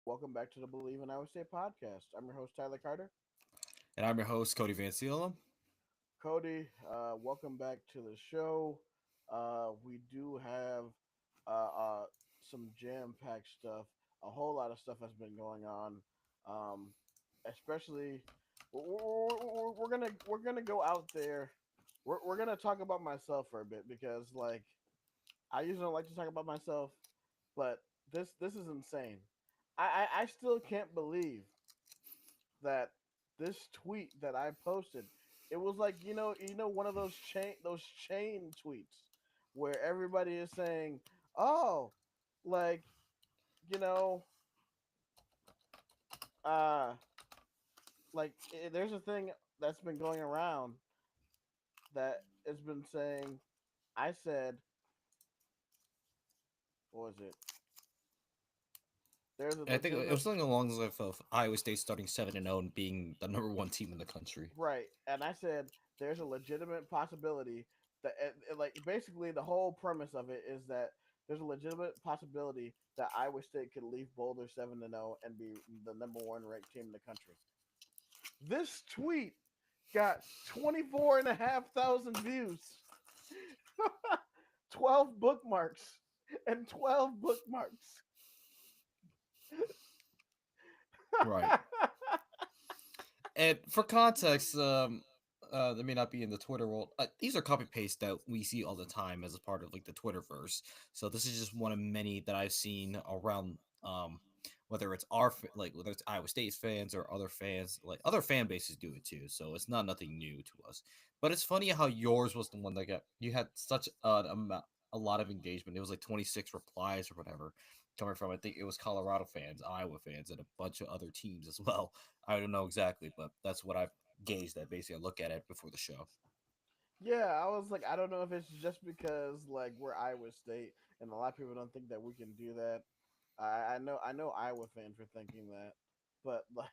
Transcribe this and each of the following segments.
Welcome back to the Believe in Iowa State podcast. I'm your host, Tyler Carter. And I'm your host, Cody Vanciola. Cody, welcome back to the show. We do have some jam packed stuff. A whole lot of stuff has been going on, um, especially we're gonna go out there. We're gonna talk about myself for a bit because I usually don't like to talk about myself, but this is insane. I still can't believe that this tweet that I posted, it was like one of those chain tweets where everybody is saying, "Oh, like you know, uh, there's a thing that's been going around that has been saying." I said, "What was it? There's a I think it legitimate was something along the lines of Iowa State starting 7-0 and being the number one team in the country. right," and I said, "There's a legitimate possibility that, like, basically the whole premise of it is that there's a legitimate possibility that Iowa State could leave Boulder 7-0 and be the number one ranked team in the country." This tweet got 24,500 views, 12 bookmarks, and 12 bookmarks. Right. And for context, that may not be in the Twitter world. These are copy paste that we see all the time as a part of like the Twitterverse. So this is just one of many that I've seen around. Whether it's whether it's Iowa State fans or other fans, like other fan bases do it too. So it's not nothing new to us. But it's funny how yours was the one that got you had such a lot of engagement. It was like 26 replies or whatever coming from. I think it was Colorado fans, Iowa fans, and a bunch of other teams as well. I don't know exactly, but that's what I've gauged at. Basically, I look at it before the show. Yeah, I was like, I don't know if it's just because like we're Iowa State, and a lot of people don't think that we can do that. I know Iowa fans are thinking that, but like,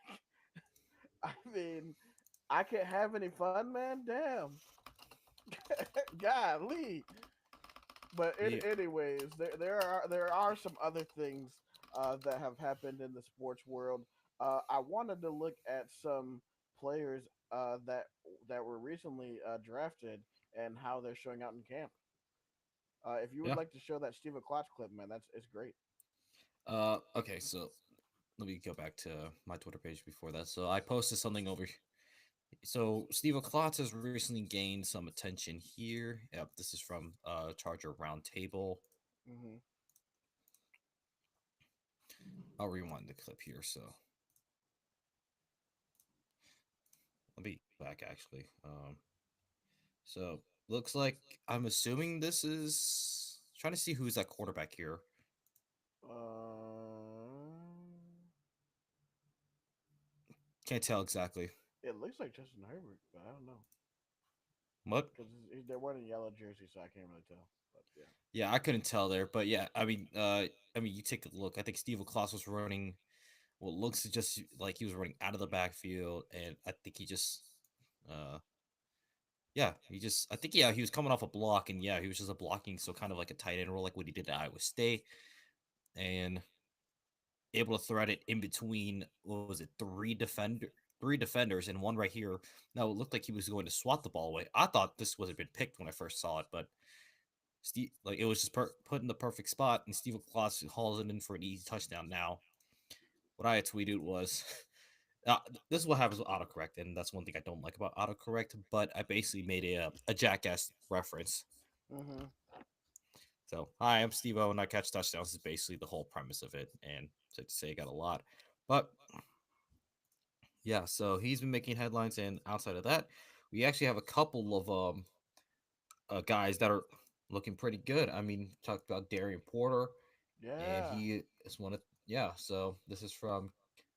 I mean, I can't have any fun, man. Damn, golly. But Yeah, anyways, there are some other things that have happened in the sports world. I wanted to look at some players that were recently drafted and how they're showing out in camp. If you would yeah. like to show that Steve Klotz clip, man, that's it's great. Okay, so let me go back to my Twitter page before that. So I posted something over. So Steve Klotz has recently gained some attention here. Yep, this is from Charger Roundtable. Hmm. I'll rewind the clip here. So I'll be back actually. So looks like I'm assuming this is trying to see who's that quarterback here. Can't tell exactly. It looks like Justin Herbert, but I don't know What? because they're wearing a yellow jersey, so I can't really tell. But yeah. Yeah, I couldn't tell there, but yeah, I mean, you take a look. I think Steve Klaus was running what looks just like he was running out of the backfield, and I think he just, uh, yeah, I think, yeah, he was coming off a block, and yeah, he was just a blocking, so kind of like a tight end role, like what he did at Iowa State, and able to thread it in between. What was it? Three defenders, and one right here. Now it looked like he was going to swat the ball away. I thought this was had been picked when I first saw it, but Steve, like it was just put in the perfect spot, and Steve Kloss hauls it in for an easy touchdown. Now, what I had tweeted was, this is what happens with autocorrect, and that's one thing I don't like about autocorrect. But I basically made a jackass reference. Hmm. So, hi, I'm Steve O, and I catch touchdowns is basically the whole premise of it, and to say I got a lot, but yeah. So he's been making headlines, and outside of that, we actually have a couple of guys that are looking pretty good. I mean, talked about Darian Porter, and Yeah. he is one of, yeah. So this is from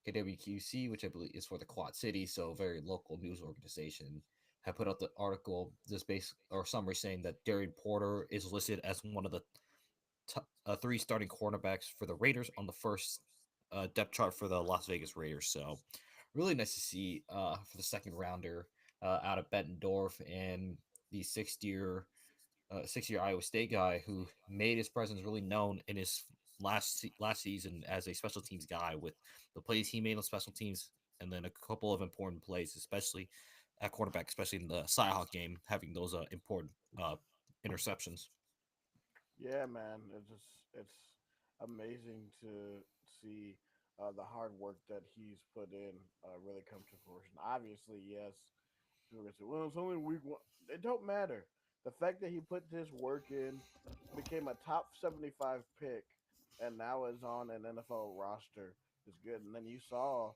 KWQC, which I believe is for the Quad City, so very local news organization. Have put out the article, this base or summary saying that Darian Porter is listed as one of the three starting cornerbacks for the Raiders on the first depth chart for the Las Vegas Raiders. So really nice to see for the second rounder out of Bettendorf, and the sixth year Iowa State guy who made his presence really known in his last season as a special teams guy with the plays he made on special teams, and then a couple of important plays, especially at quarterback, especially in the Cyhawk game, having those important interceptions. Yeah, man, it's amazing to see the hard work that he's put in really come to fruition. Obviously, yes, people are gonna say, "Well, it's only week one." It don't matter. The fact that he put this work in, became a top 75 pick, and now is on an NFL roster is good. And then you saw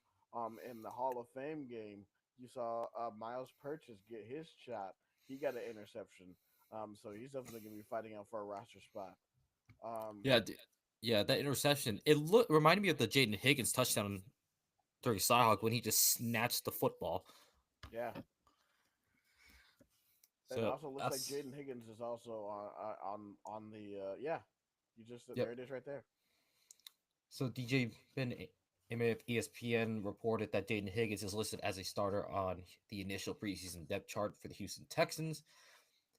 in the Hall of Fame game, you saw Miles Purchase get his shot. He got an interception. So he's definitely gonna be fighting out for a roster spot. Um, Yeah, yeah, that interception. It reminded me of the Jaden Higgins touchdown during Cyhawk when he just snatched the football. yeah, and So also looks like that's Jaden Higgins is also on the yeah. You just yep. there it is right there. So DJ Ben of ESPN reported that Jaden Higgins is listed as a starter on the initial preseason depth chart for the Houston Texans.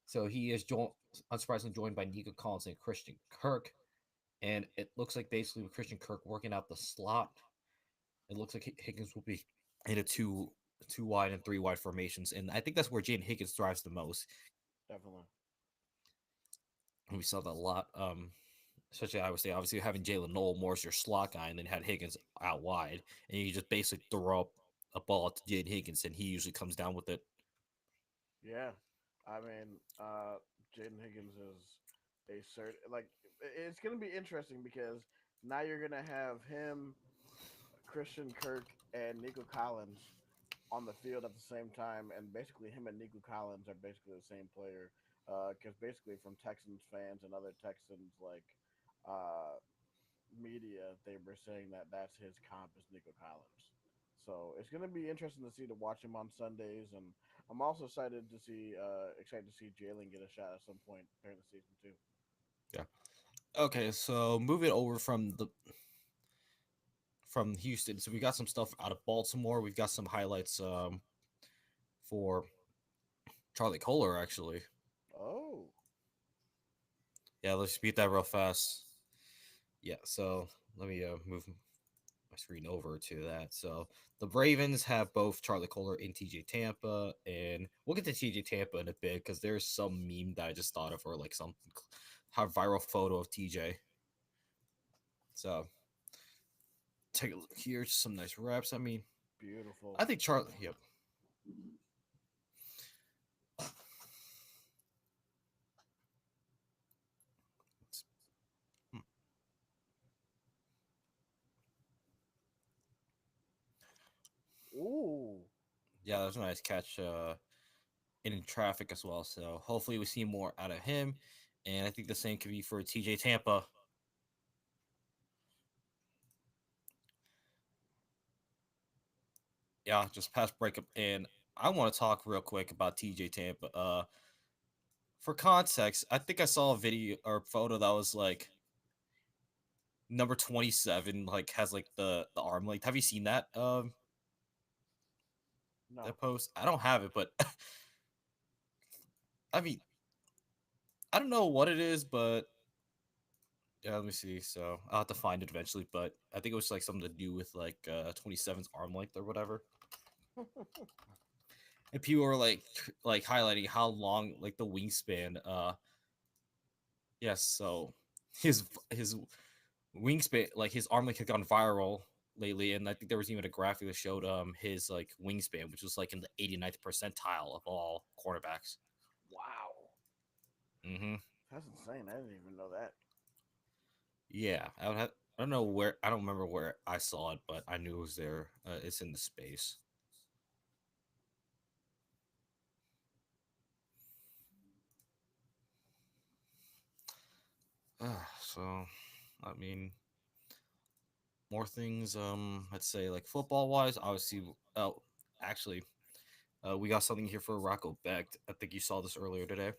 So he is unsurprisingly joined by Nico Collins and Christian Kirk. And it looks like basically with Christian Kirk working out the slot, it looks like Higgins will be in a two wide and three wide formations. And I think that's where Jaden Higgins thrives the most. Definitely. And we saw that a lot. Especially I would say obviously having Jalen Noel more as your slot guy and then had Higgins out wide. And you just basically throw up a ball to Jaden Higgins and he usually comes down with it. Yeah, I mean, Jaden Higgins is a cert. Like, it's gonna be interesting because now you're gonna have him, Christian Kirk, and Nico Collins on the field at the same time, and basically him and Nico Collins are basically the same player. Because basically, from Texans fans and other Texans uh, media, they were saying that that's his comp is Nico Collins. So it's going to be interesting to see to watch him on Sundays, and I'm also excited to see Jalen get a shot at some point during the season too. Yeah. Okay, so moving over from Houston. So we got some stuff out of Baltimore. We've got some highlights for Charlie Kohler actually. Oh, Yeah, let's beat that real fast. Yeah, so let me move my screen over to that. So the Ravens have both Charlie Kohler and TJ Tampa, and we'll get to TJ Tampa in a bit because there's some meme that I just thought of, or like some viral photo of TJ. So take a look here, just some nice reps. I mean, beautiful. I think Charlie. Yep. Hmm, Ooh, yeah, that was a nice catch in traffic as well. So hopefully we see more out of him, and I think the same could be for TJ Tampa. Yeah, just pass breakup. And I want to talk real quick about TJ Tampa. For context, I think I saw a video or photo that was like number 27, like has like the arm length. Have you seen that no. that post? I don't have it, but I mean, I don't know what it is, but yeah, let me see. So I'll have to find it eventually, but I think it was like something to do with like 27's arm length or whatever. And people were like highlighting how long like the wingspan yes, so his wingspan, like his arm length had gone viral lately, and I think there was even a graphic that showed his like wingspan, which was like in the 89th percentile of all cornerbacks. Wow, Hmm. that's insane. I didn't even know that. Yeah, I would have. I don't know where. I don't remember where I saw it, but I knew it was there. It's in the space. So, I mean, more things. I'd say like football wise, obviously. Oh, actually, we got something here for Rocco Beck. I think you saw this earlier today.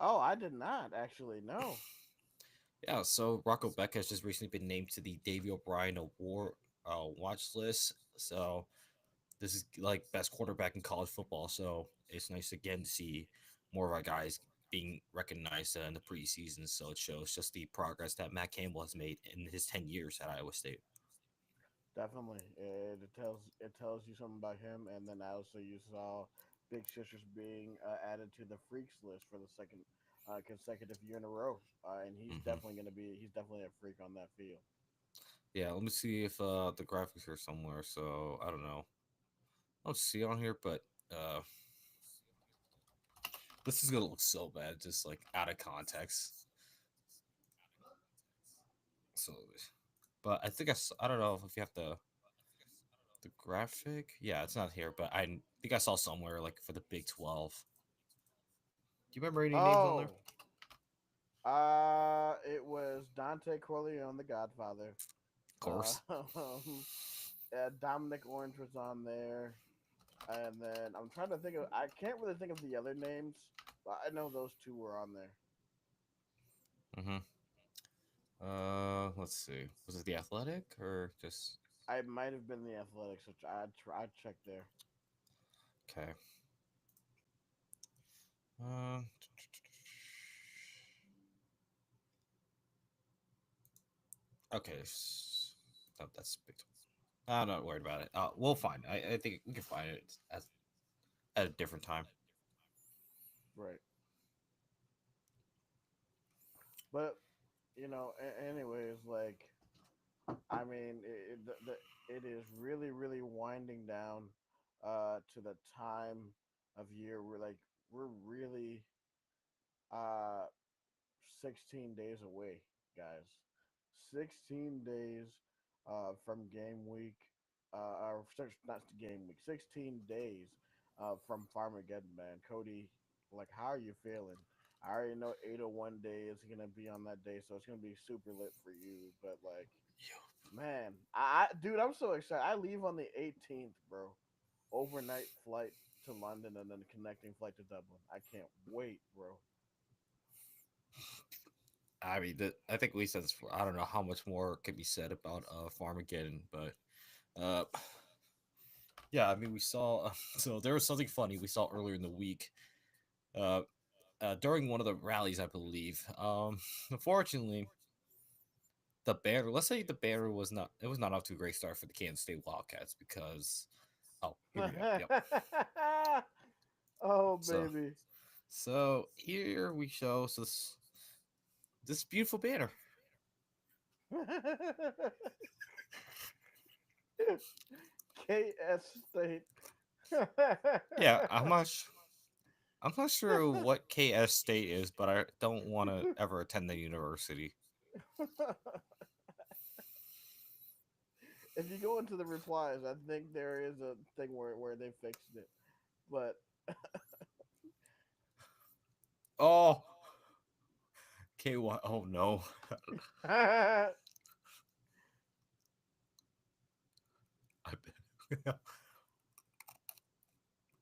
Oh, I did not actually know. Yeah, so Rocco Beck has just recently been named to the Davy O'Brien Award watch list. So this is like best quarterback in college football. So it's nice again to see more of our guys being recognized in the preseason. So it shows just the progress that Matt Campbell has made in his 10 years at Iowa State. Definitely, it tells you something about him. And then also you saw Big Sisters being added to the freaks list for the second consecutive year in a row, and Hmm. he's definitely a freak on that field. Yeah, let me see if the graphics are somewhere. So I don't know. I don't see it on here, but uh, this is gonna look so bad, just like out of context. So, but I think I don't know if you have the graphic. Yeah, it's not here, but I think I saw somewhere like for the Big 12. Do you remember any names on there? Oh, it was Dante Corleone, the Godfather. Of course. Dominic Orange was on there, and then I'm trying to think of. I can't really think of the other names, but I know those two were on there. Hmm. Let's see. Was it the Athletic or just I might have been the Athletics, which I'd check there. okay? Uh, okay. No, that's big. I'm not worried about it. We'll find. I think we can find it at a different time. Right, but anyways, like I mean, it is really, really winding down to the time of year where like we're really uh 16 days away, guys. 16 days from game week, not game week. 16 days from Farmageddon, man. Cody, like, how are you feeling? I already know 801 day is gonna be on that day, so it's gonna be super lit for you. But like, man, dude, I'm so excited. I leave on the 18th, bro. Overnight flight to London and then connecting flight to Dublin. I can't wait, bro. I mean, I think we said this. I don't know how much more can be said about Farmageddon, but uh, yeah, I mean, we saw. So there was something funny we saw earlier in the week. Uh, during one of the rallies, I believe. Unfortunately, the banner. Let's say the banner was not. It was not off to a great start for the Kansas State Wildcats because. Oh, here we go. Yep. Oh So, baby. so here we show this beautiful banner. KS State. Yeah, I'm not sure what KS State is, but I don't want to ever attend the university. If you go into the replies, I think there is a thing where they fixed it. But Oh, KY. Oh no. I bet.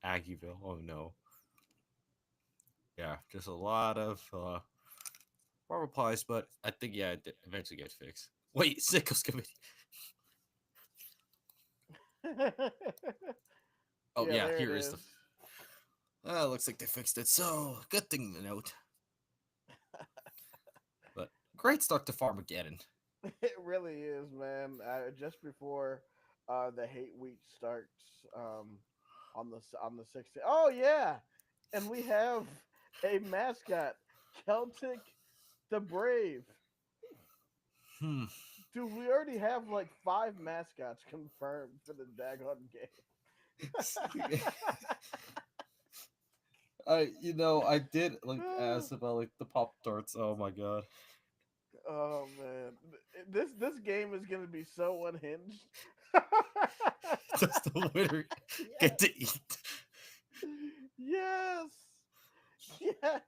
Aggieville. Oh no. Yeah, just a lot of replies, but I think yeah, it did eventually get fixed. Wait, Sickles committee. Oh yeah, yeah, there it here is is. the. Looks like they fixed it. So good thing to note. But great start to Farmageddon. It really is, man. Just before the hate week starts on the 16th. Oh yeah, and we have a mascot, Celtic the Brave. Hmm. Dude, we already have like five mascots confirmed for the daggone game. I did like ask about like the Pop Tarts. Oh my god. Oh man, this game is gonna be so unhinged. Just the winner get Yes, to eat. yes, yes.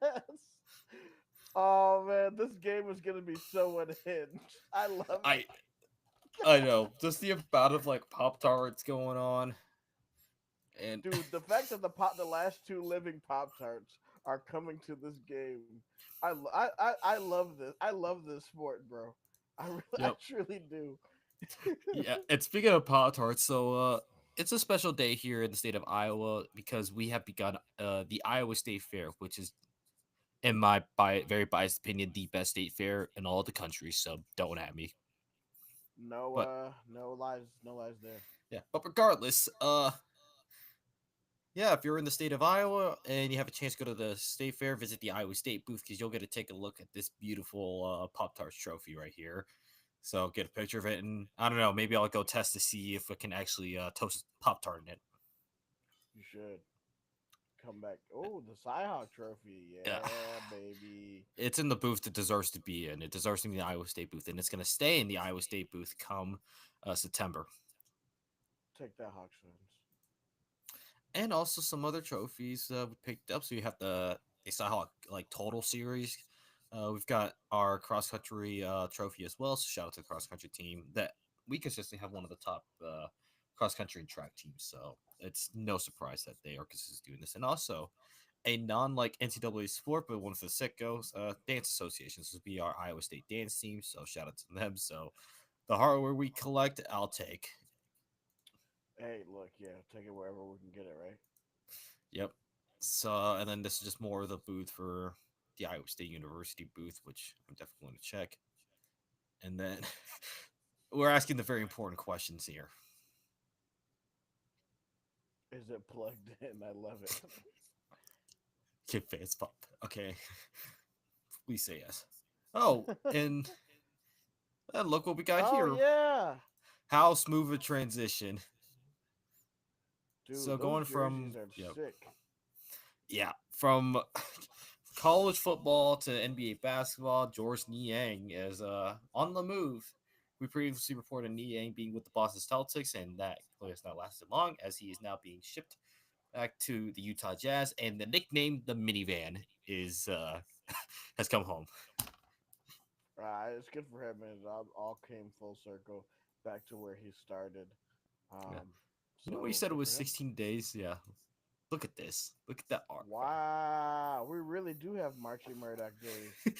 Oh man, this game is gonna be so unhinged. I love it. I I know. Just the amount of like Pop Tarts going on. And Dude, the fact that the last two living Pop Tarts are coming to this game, I love this. I love this sport, bro. I yep. truly do. Yeah. And speaking of Pop Tarts, so it's a special day here in the state of Iowa because we have begun the Iowa State Fair, which is, in my very biased opinion, the best state fair in all of the country. So don't at me. No, But no lies, no lies there. yeah, but regardless, yeah, if you're in the state of Iowa and you have a chance to go to the state fair, visit the Iowa State booth because you'll get to take a look at this beautiful Pop Tarts trophy right here. So get a picture of it, and I don't know, maybe I'll go test to see if I can actually toast Pop Tart in it. You should come back. Oh, the Cyhawk Trophy, Yeah, yeah, baby. it's in the booth it deserves to be in. It deserves to be in the Iowa State booth, and it's going to stay in the Iowa State booth come September. Take that, Hawks fans. And also some other trophies we picked up. So you have the Cyhawk like total series. We've got our cross country trophy as well. So shout out to the cross country team that we consistently have one of the top cross country and track teams. So it's no surprise that they are consistently doing this. And also a non like NCAA sport, but one for the sickos, dance association. This would be our Iowa State dance team. So shout out to them. So the hardware we collect, I'll take. Hey, look, yeah, take it wherever we can get it, right? Yep. So, and then this is just more of the booth for the Iowa State University booth, which I'm definitely going to check. And then we're asking the very important questions here. Is it plugged in? I love it. Kid fans pop. Okay. Please say yes. Oh, and look what we got Oh here. yeah, How smooth a transition. dude, So those going jerseys from are yep, sick. yeah, from college football to NBA basketball, George Niang is on the move. We previously reported Niang being with the Boston Celtics, and that play has not lasted long as he is now being shipped back to the Utah Jazz, and the nickname the minivan is has come home. It's good for him, and it all came full circle back to where he started. Yeah. Um, You know what you so said it good was for him. 16 days? Yeah. Look at this. Look at that artifact. Wow, we really do have Marchie Murdoch days.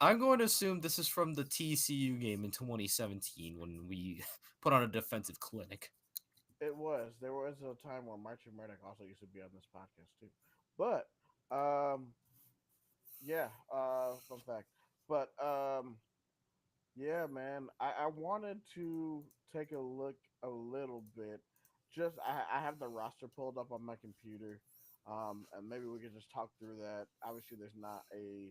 I'm going to assume this is from the TCU game in 2017 when we put on a defensive clinic. It was. There was a time where Marchie Murdoch also used to be on this podcast too. But um, yeah, fun fact. But yeah, man, I wanted to take a look a little bit. Just I have the roster pulled up on my computer, and maybe we could just talk through that. Obviously, there's not a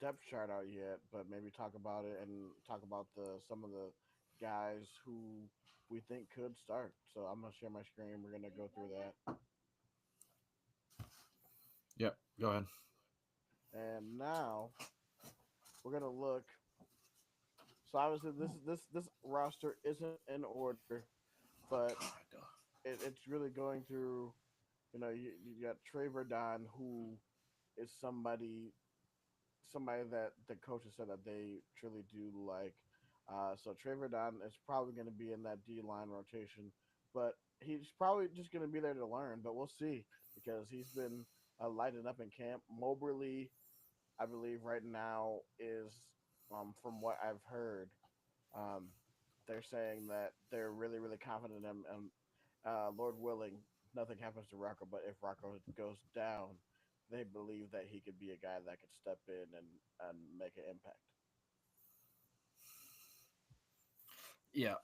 depth chart out yet, but maybe talk about it and talk about the some of the guys who we think could start. So I'm gonna share my screen. We're gonna go through that, Yep. Go ahead. and now we're gonna look. So obviously, this roster isn't in order, but God. it's really going through. You got Trey Verdon, who is somebody that the coaches said that they truly do like. So Trey Verdon is probably going to be in that D line rotation, but he's probably just going to be there to learn. But we'll see because he's been lighting up in camp. Moberly, I believe, right now is, from what I've heard, um, they're saying that they're really, really confident in him. And Lord willing, nothing happens to Rocco. But if Rocco goes down, they believe that he could be a guy that could step in and make an impact. Yeah.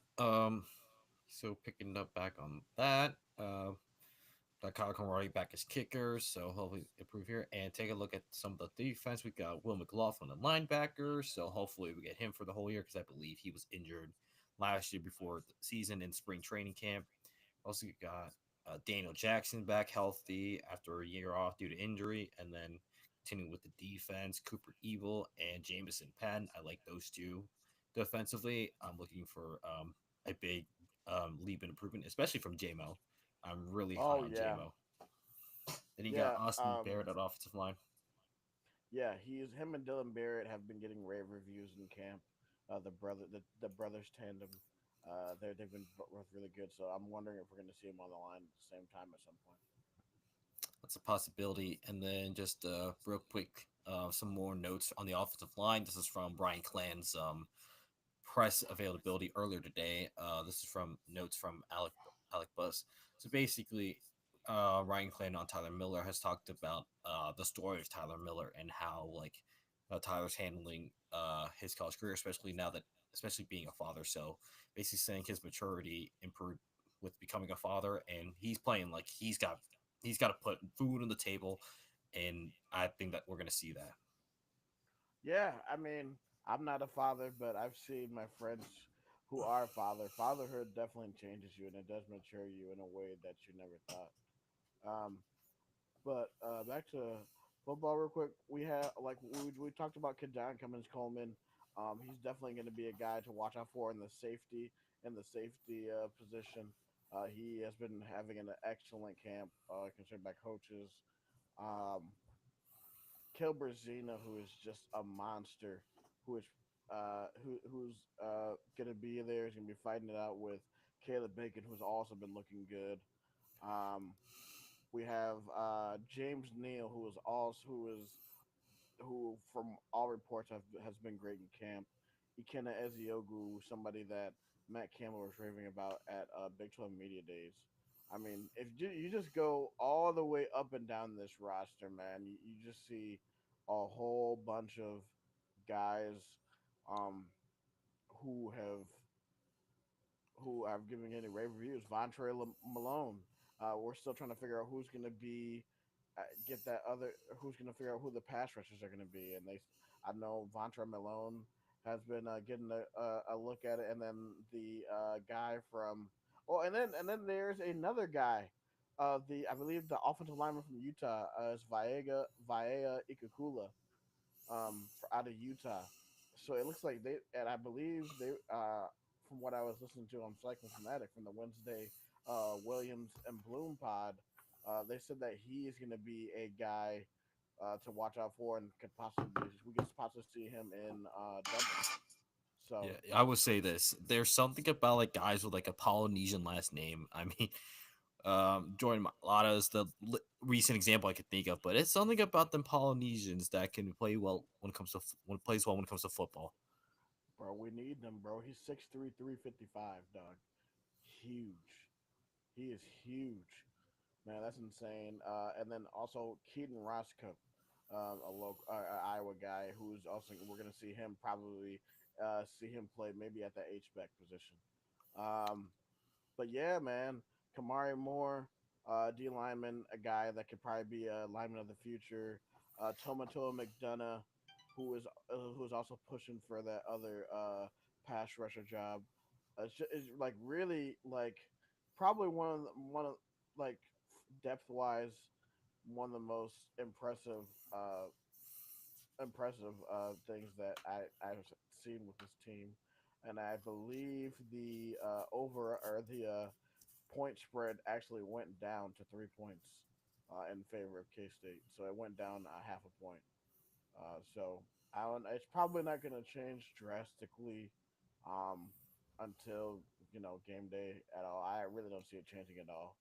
So picking up back on that, got Kyle Conroy back as kicker, so hopefully improve here. And take a look at some of the defense. We got Will McLaughlin, the linebacker, so hopefully we get him for the whole year because I believe he was injured last year before the season in spring training camp. Also got Daniel Jackson back healthy after a year off due to injury, and then continuing with the defense, Cooper Evil and Jamison Penn. I like those two defensively. I'm looking for a big leap in improvement, especially from JMO. I'm really high Oh on yeah, JMO. Then you got yeah, Austin Barrett at offensive line. yeah. He's him and Dylan Barrett have been getting rave reviews in camp. The brothers tandem, they've been both really good. So I'm wondering if we're going to see him on the line at the same time at some point. That's a possibility. And then just real quick, some more notes on the offensive line. This is from Brian Clan's press availability earlier today. This is from notes from Alec Buss. So basically, Ryan Clan on Tyler Miller has talked about the story of Tyler Miller and how like Tyler's handling his college career, especially now that especially being a father. So basically saying his maturity improved with becoming a father, and he's playing like he's got to put food on the table, and I think that we're gonna see that. Yeah, I mean, I'm not a father, but I've seen my friends who are father. Fatherhood definitely changes you, and it does mature you in a way that you never thought. Um, but back to football real quick. We have like we talked about Kadan Cummins Coleman. He's definitely going to be a guy to watch out for in the safety position. He has been having an excellent camp, considered by coaches. Um, Kilbert Zena, who is just a monster, who is who's gonna be there. He's gonna be fighting it out with Caleb Bacon, who's also been looking good. Um, we have James Neal, who from all reports has been great in camp. Ikenna Eziogu, somebody that Matt Campbell was raving about at Big 12 Media Days. I mean, if you just go all the way up and down this roster, man, you just see a whole bunch of guys um, who have given any rave reviews. Malone. We're still trying to figure out who's going to be get that other who's going to figure out who the pass rushers are going to be. And I know Vontre Malone has been getting a look at it, and then the guy from and then there's another guy. I believe the offensive lineman from Utah is Vaea Ikakula out of Utah. So it looks like and I believe from what I was listening to on Cycling Fanatic from the Wednesday Williams and Bloom pod, they said that he is going to be a guy to watch out for and we could possibly see him in Dublin. Yeah, So I would say this. There's something about like guys with like a Polynesian last name. I mean, Jordan Mailata is the recent example I could think of, but it's something about them Polynesians that can play well when it comes to when plays well when it comes to football. bro, we need them, bro. He's 6'3", 355, dog. Huge. He is huge. Man, that's insane. And then also Keaton Roscoe, a local Iowa guy who's also we're gonna see him probably see him play maybe at the H back position. Um, but yeah, man, Kamari Moore, D lineman, a guy that could probably be a lineman of the future. Tomatoa McDonough, who is also pushing for that other pass rusher job. It's like really like probably one of like depth wise one of the most uh impressive things that I've seen with this team, and I believe the over or the point spread actually went down to 3 points in favor of K State, so it went down a half a point. So I don't. It's probably not going to change drastically um, until game day at all. I really don't see it changing at all.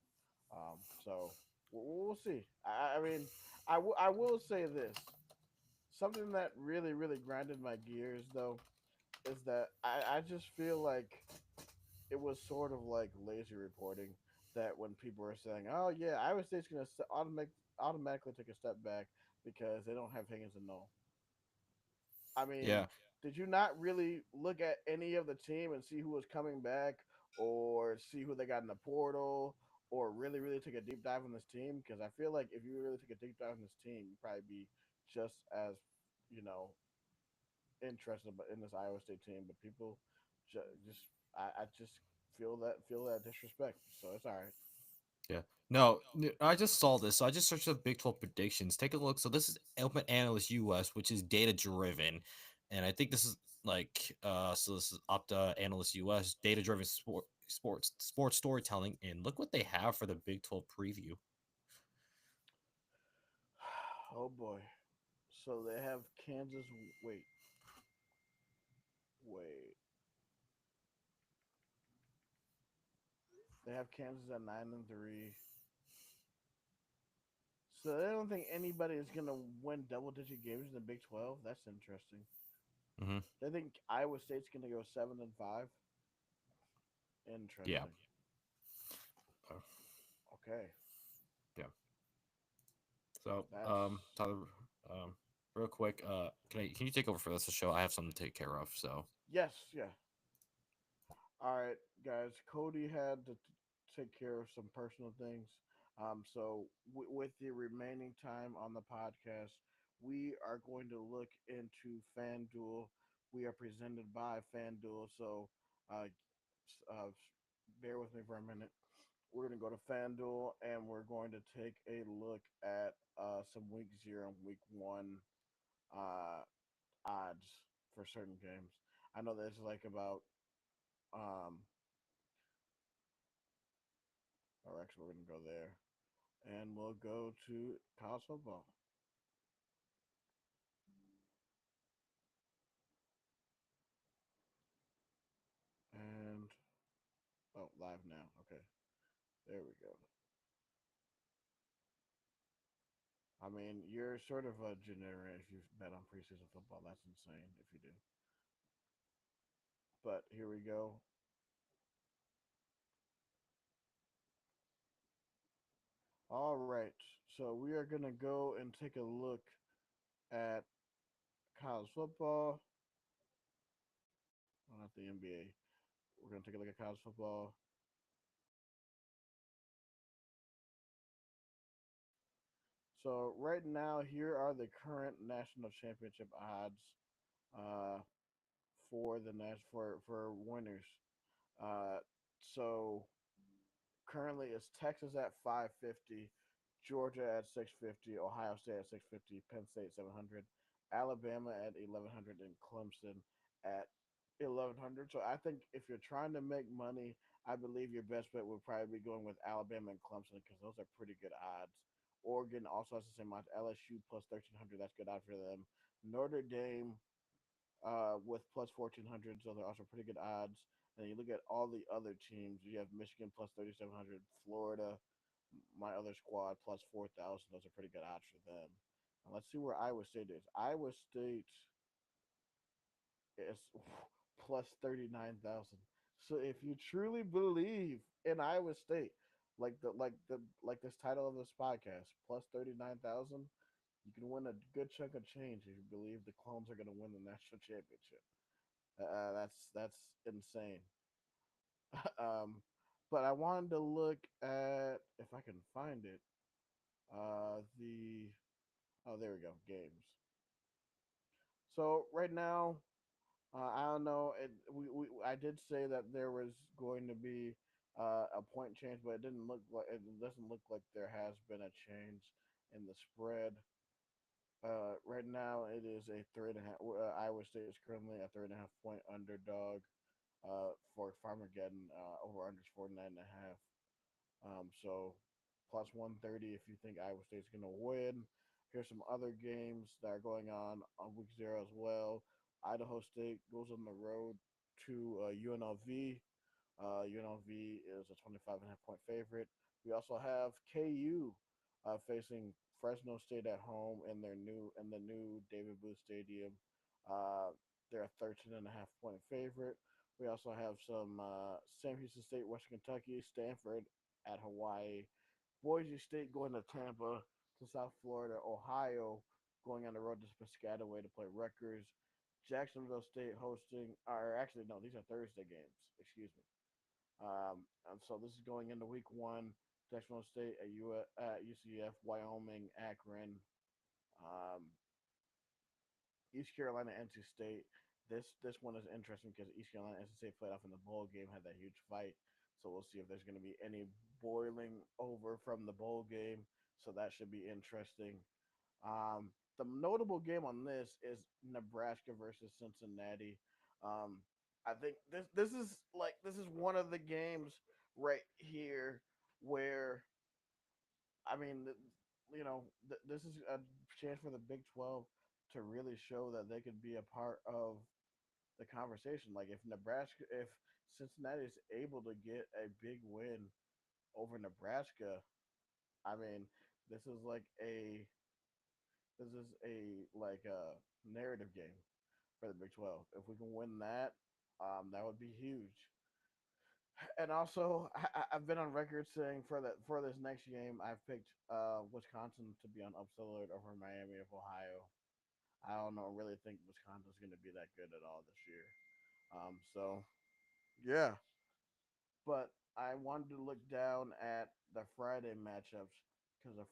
So we'll see. I mean, I will say this. Something that really grinded my gears though is that I just feel like it was sort of like lazy reporting that when people are saying, "Oh yeah, Iowa State's going to automatically take a step back because they don't have Higgins and Null." I mean, Yeah, did you not really look at any of the team and see who was coming back or see who they got in the portal or really take a deep dive on this team? Because I feel like if you really took a deep dive on this team, you'd probably be just as, you know, interested in this Iowa State team. But people just, I just feel that disrespect. So it's all right. yeah. No, I just saw this. So I just searched up Big 12 predictions. Take a look. So this is Open Analyst US, which is data driven. And I think this is like so this is Opta Analyst US, data driven sports storytelling. And look what they have for the Big 12 preview. Oh boy. So they have Kansas. Wait, wait. They have Kansas at 9-3. So I don't think anybody is gonna win double digit games in the Big 12. That's interesting. Hmm. They think Iowa State's going to go 7-5. Yeah. Interesting. Uh, Okay, yeah. So, that's Tyler, real quick, can you take over for this show? I have something to take care of. So, yes, yeah. All right, guys. Cody had to take care of some personal things. So with the remaining time on the podcast, we are going to look into FanDuel. We are presented by FanDuel, so uh, bear with me for a minute. We're going to go to FanDuel and we're going to take a look at some week 0 and week 1 uh, odds for certain games. I know there's like about um, or actually, we're going to go there. And we'll go to college football. And, oh, live now. Okay. There we go. I mean, you're sort of a degenerate if you bet on preseason football. That's insane if you do. But here we go. All right. So we are going to go and take a look at college football. Well, not the NBA. We're going to take a look at college football. So right now, here are the current national championship odds uh, for the for winners. Uh, so currently it's Texas at 550, Georgia at 650, Ohio State at 650, Penn State 700, Alabama at 1100, and Clemson at 1100. So I think if you're trying to make money, I believe your best bet would probably be going with Alabama and Clemson because those are pretty good odds. Oregon also has the same odds. LSU plus 1300, that's good odds for them. Notre Dame with plus 1400, so they're also pretty good odds. And you look at all the other teams, you have Michigan plus 3700, Florida, my other squad plus 4000. Those are pretty good odds for them. And let's see where Iowa State is. Iowa State is plus 39,000. So if you truly believe in Iowa State, like this title of this podcast, plus 39,000, you can win a good chunk of change if you believe the Clones are going to win the national championship. That's insane. But I wanted to look at if I can find it. The oh, there we go. Games. So right now, I don't know. I did say that there was going to be a point change, but it doesn't look like there has been a change in the spread. Right now, it is a 3.5. Iowa State is currently a 3.5 point underdog for Farmageddon. Over under 49.5. So plus 130 if you think Iowa State's going to win. Here's some other games that are going on week 0 as well. Idaho State goes on the road to UNLV. UNLV is a 25.5 point favorite. We also have KU facing Fresno State at home in the new David Booth Stadium. They're a 13.5 point favorite. We also have some Sam Houston State, Western Kentucky, Stanford at Hawaii, Boise State going to Tampa, to South Florida, Ohio going on the road to Piscataway to play Rutgers, Jacksonville State hosting, or actually no, these are Thursday games. Excuse me. And so this is going into week 1. Jacksonville State at UCF, Wyoming, Akron, um, East Carolina, NC State. This one is interesting because East Carolina, NC State played off in the bowl game, had that huge fight. So we'll see if there's going to be any boiling over from the bowl game. So that should be interesting. The notable game on this is Nebraska versus Cincinnati. Um, I think this is one of the games right here where I mean, this is a chance for the Big 12 to really show that they could be a part of the conversation. Like if Cincinnati is able to get a big win over Nebraska, I mean, this is like a this is a narrative game. for the Big 12. If we can win that, that would be huge. And also, I've been on record saying for this next game, I've picked Wisconsin to be on upset alert over Miami of Ohio. I don't know, really think Wisconsin's going to be that good at all this year. So yeah, but I wanted to look down at the Friday matchups because this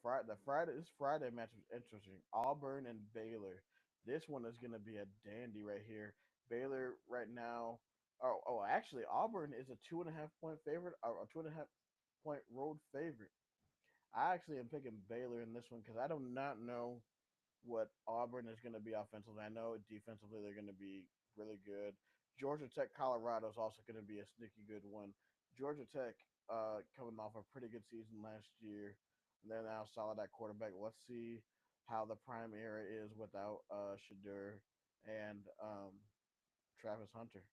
Friday matchup is interesting. Auburn and Baylor. This one is going to be a dandy right here. Baylor right now. Actually, Auburn is a 2.5 point favorite, or a 2.5 point road favorite. I actually am picking Baylor in this one because I do not know what Auburn is going to be offensively. I know defensively they're going to be really good. Georgia Tech, Colorado is also going to be a sneaky good one. Georgia Tech coming off a pretty good season last year. And they're now solid at quarterback. Let's see how the prime era is without Shadur and Travis Hunter.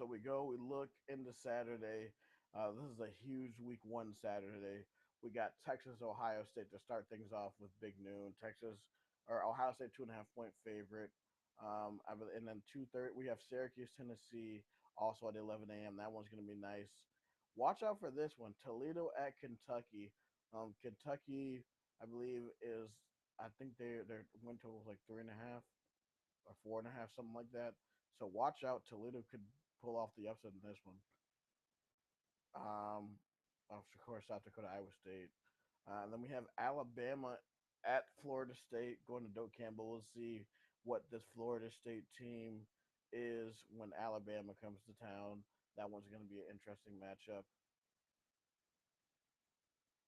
So we look into Saturday. This is a huge week one Saturday. We got Texas, Ohio State to start things off with big noon. Texas or Ohio State 2.5 point favorite. And then 2:30 we have Syracuse, Tennessee, also at 11 a.m. That one's gonna be nice. Watch out for this one, Toledo at Kentucky. Kentucky, I believe is I think their win total is like 3.5 or 4.5, something like that. So watch out. Toledo could pull off the upset in this one. Um, of course, South Dakota, Iowa State. And then we have Alabama at Florida State going to Doak Campbell. We'll see what this Florida State team is when Alabama comes to town. That one's going to be an interesting matchup.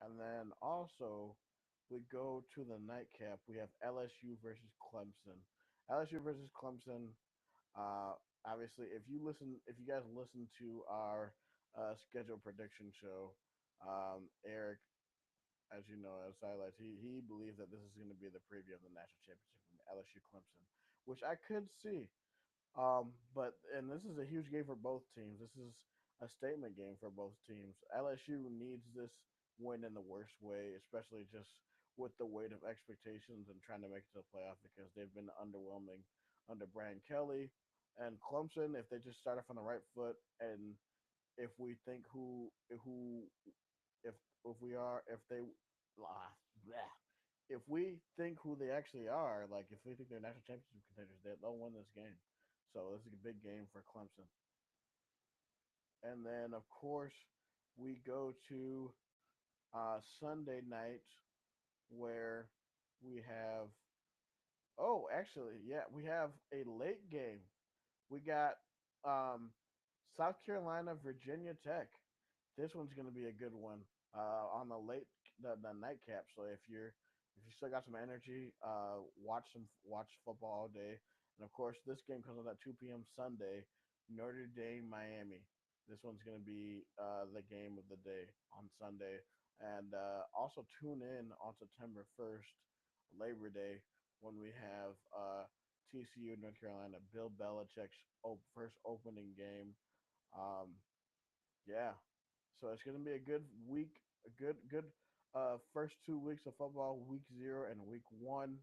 And then also, we go to the nightcap. We have LSU versus Clemson. LSU versus Clemson. Obviously, if you guys listen to our schedule prediction show, Eric, as you know, as highlights, he believes that this is going to be the preview of the national championship from LSU Clemson, which I could see. But and this is a huge game for both teams. This is a statement game for both teams. LSU needs this win in the worst way, especially just with the weight of expectations and trying to make it to the playoff because they've been underwhelming under Brian Kelly and Clemson. If they just start off on the right foot, and if we think who if we are if they blah, blah, if we think who they actually are, like if we think they're national championship contenders, they'll win this game. So this is a big game for Clemson. And then of course we go to Sunday night where we have actually yeah we have a late game. We got um, South Carolina, Virginia Tech. This one's going to be a good one on the nightcap. So if you still got some energy, watch football all day. And of course, this game comes on at 2 p.m. Sunday, Notre Dame, Miami. This one's going to be the game of the day on Sunday. And also tune in on September 1st, Labor Day, when we have TCU, North Carolina, Bill Belichick's first opening game. Um, yeah, so it's going to be a good week, a good first 2 weeks of football, week 0 and week 1.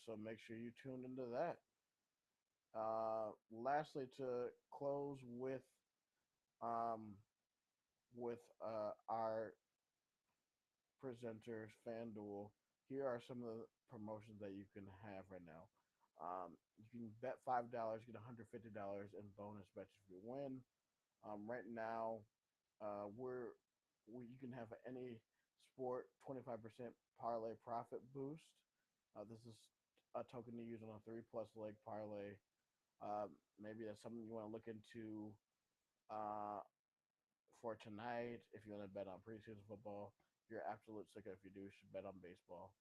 So make sure you tune into that. Lastly, to close um, our presenters, FanDuel, here are some of the promotions that you can have right now. You can bet $5, get $150 in bonus bets if you win. Right now, you can have any sport 25% parlay profit boost. This is a token to use on a 3+ leg parlay. Maybe that's something you want to look into uh, for tonight. If you want to bet on preseason football, you're absolute sicko if you do. You should bet on baseball.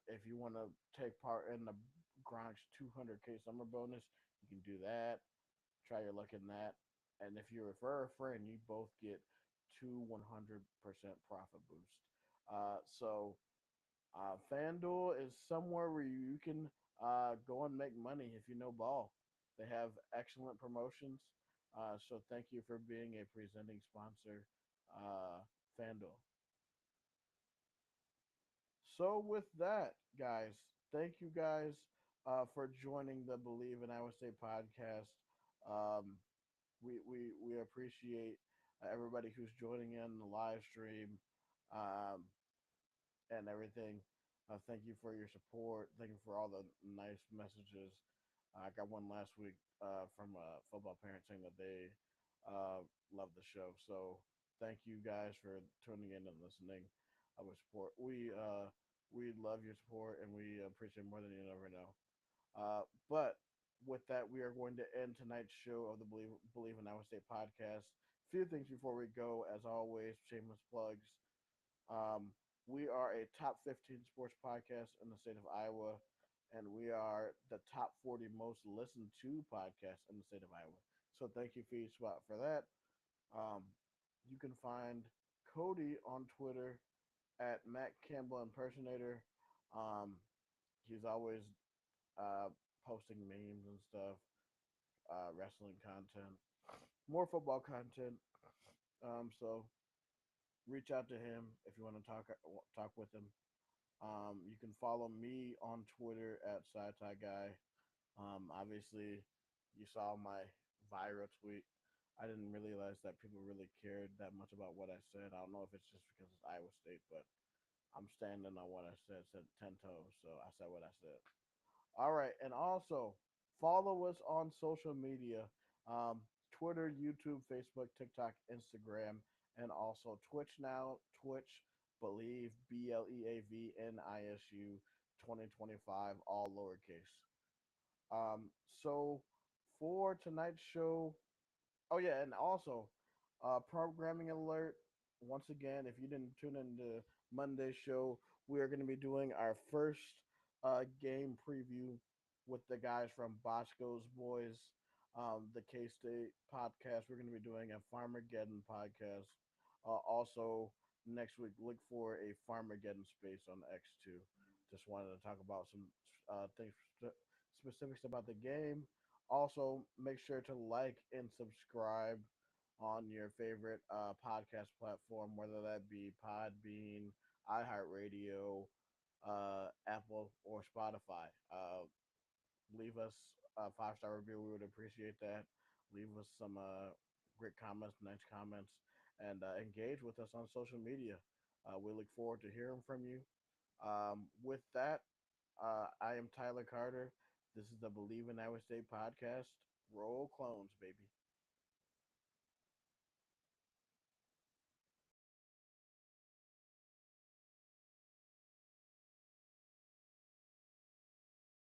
If you want to take part in the Gronk's 200K summer bonus, you can do that. Try your luck in that. And if you refer a friend, you both get two 100% profit boost. FanDuel is somewhere where you can go and make money if you know ball. They have excellent promotions. So thank you for being a presenting sponsor, FanDuel. So with that, guys, thank you guys for joining the Believe in Iowa State podcast. Um, we appreciate everybody who's joining in the live stream. Um, and everything. Thank you for your support. Thank you for all the nice messages. I got one last week from a football parent saying that they love the show. So thank you guys for tuning in and listening. With support, we love your support and we appreciate more than you never know. But with that, we are going to end tonight's show of the Believe in Iowa State podcast. Few things before we go, as always, shameless plugs. Um, we are a top 15 sports podcast in the state of Iowa, and we are the top 40 most listened to podcast in the state of Iowa. So thank you, Feed Spot, for that. Um, you can find Cody on Twitter at Matt Campbell Impersonator. Um, he's always uh, posting memes and stuff, wrestling content, more football content. So reach out to him if you want to talk with him. You can follow me on Twitter at SciTi Guy. Obviously, you saw my viral tweet. I didn't realize that people really cared that much about what I said. I don't know if it's just because it's Iowa State, but I'm standing on what I said. Said 10 toes, so I said what I said. All right, and also follow us on social media: um, Twitter, YouTube, Facebook, TikTok, Instagram, and also Twitch now. Twitch, Believe BLEAVNISU 2025, all lowercase. So for tonight's show, oh yeah, and also, programming alert. Once again, if you didn't tune into Monday's show, we are going to be doing our first game preview with the guys from Bosco's Boys, the K State podcast. We're going to be doing a Farmageddon podcast. Also, next week, look for a Farmageddon space on X2. Just wanted to talk about some things, specifics about the game. Also, make sure to like and subscribe on your favorite podcast platform, whether that be Podbean, iHeartRadio, Apple, or Spotify. Leave us a 5-star review. We would appreciate that. Leave us some great comments, nice comments, and engage with us on social media. We look forward to hearing from you. With that, I am Tyler Carter. This is the Believe in Iowa State podcast. Roll clones, baby.